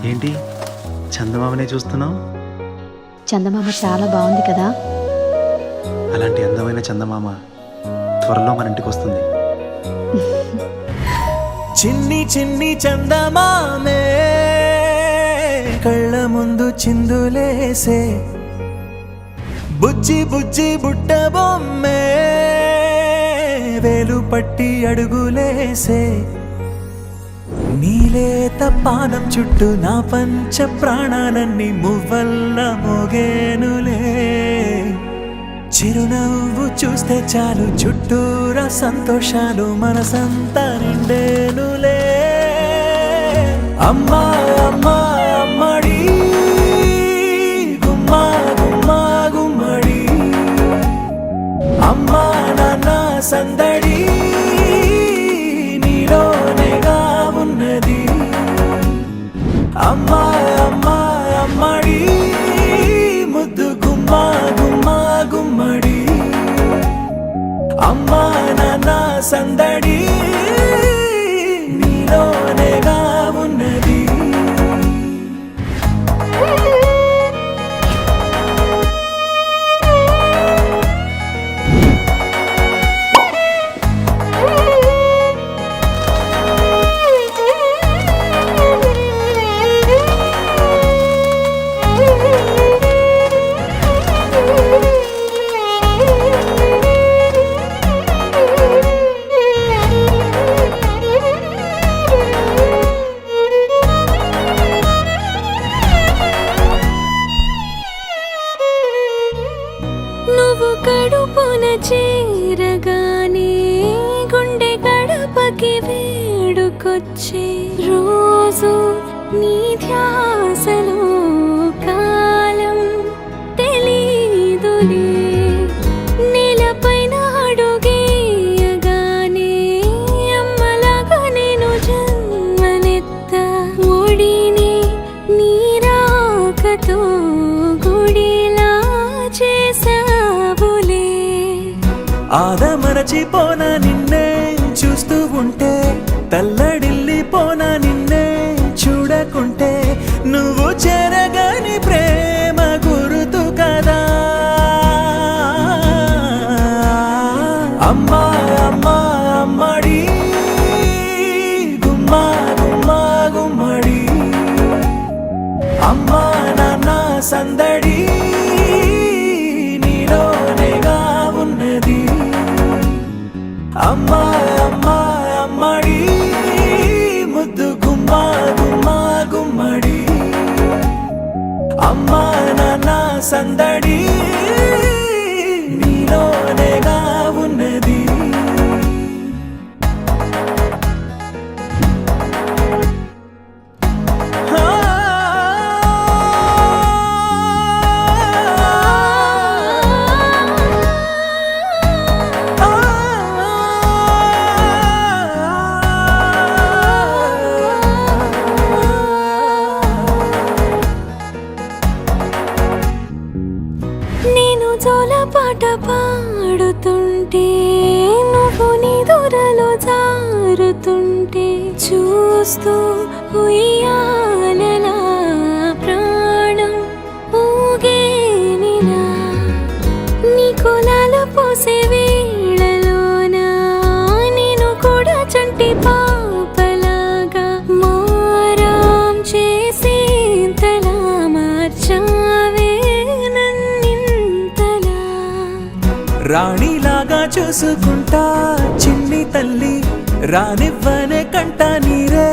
ఏంటి చందమామనే చూస్తున్నావు? చందమామ చాలా బాగుంది కదా. అలాంటి అందమైన చందమామ త్వరలో మన ఇంటికి వస్తుంది. చిన్ని చిన్ని చందమామే కళ్ళ ముందు చిందులేసే, బుజ్జి బుజ్జి బుట్ట బొమ్మే వేలు పట్టి అడుగులేసే, నీలేత పానం చుట్టూ నా పంచ ప్రాణాలన్నీ మువ్వల్ల మోగేనులే, చిరునవ్వు చూస్తే చాలు చుట్టూరా సంతోషాలు మనసంతా నిండేనులే. అమ్మా అమ్మా అమ్మడి గుమ్మా గుమ్మా గుమ్మడి, అమ్మా నాన్న సందడి నీలోనేగా ఉన్నది. అమ్మా అమ్మా అమ్మడి ముద్దు గుమ్మా గుమ్మా గుమ్మడి, అమ్మా నాన్న సందడి నీలోనేగా ఉన్నది. నువ్వు కడుపున చేరగానే గుండె గడపకి వేడుకొచ్చే, రోజు నీ ధ్యాసలో కాలం తెలీదులే, నేలపైన అడుగేయగానే అమ్మలాగా నేను జన్మనెత్త, ఒడిని నీ రాకతో గుడిలా చేసావులే. ఆదమరచిపోన నిన్నే చూస్తూ ఉంటే, తల్లడిల్లిపోన నిన్నే చూడకుంటే, నువ్వు చెరగని ప్రేమ గురుతు కదా. అమ్మా అమ్మా అమ్మడి గుమ్మా గుమ్మా గుమ్మడి, అమ్మా నాన్న సందడి నీలోనేగా ఉన్నది. అమ్మా అమ్మా అమ్మడి ముద్దు గుమ్మా గుమ్మా గుమ్మడి, అమ్మా నాన్న సందడి నీలోనేగా ఉన్నది. నేను జోలపాట పాడుతుంటే, నువ్వు నీ దూరలో జారుతుంటే, చూస్తూ ఉయ్యాలలా ప్రాణం ఊగేనిలా, నీ కులాల పోసే వేళలోన నేను కూడా చంటి పాపలాగా మారాం చేసేంతలా మార్చావే నన్నింతలా. రాణిలాగా చూసుకుంటా చిన్ని తల్లి, రానివ్వనే కంట నీరే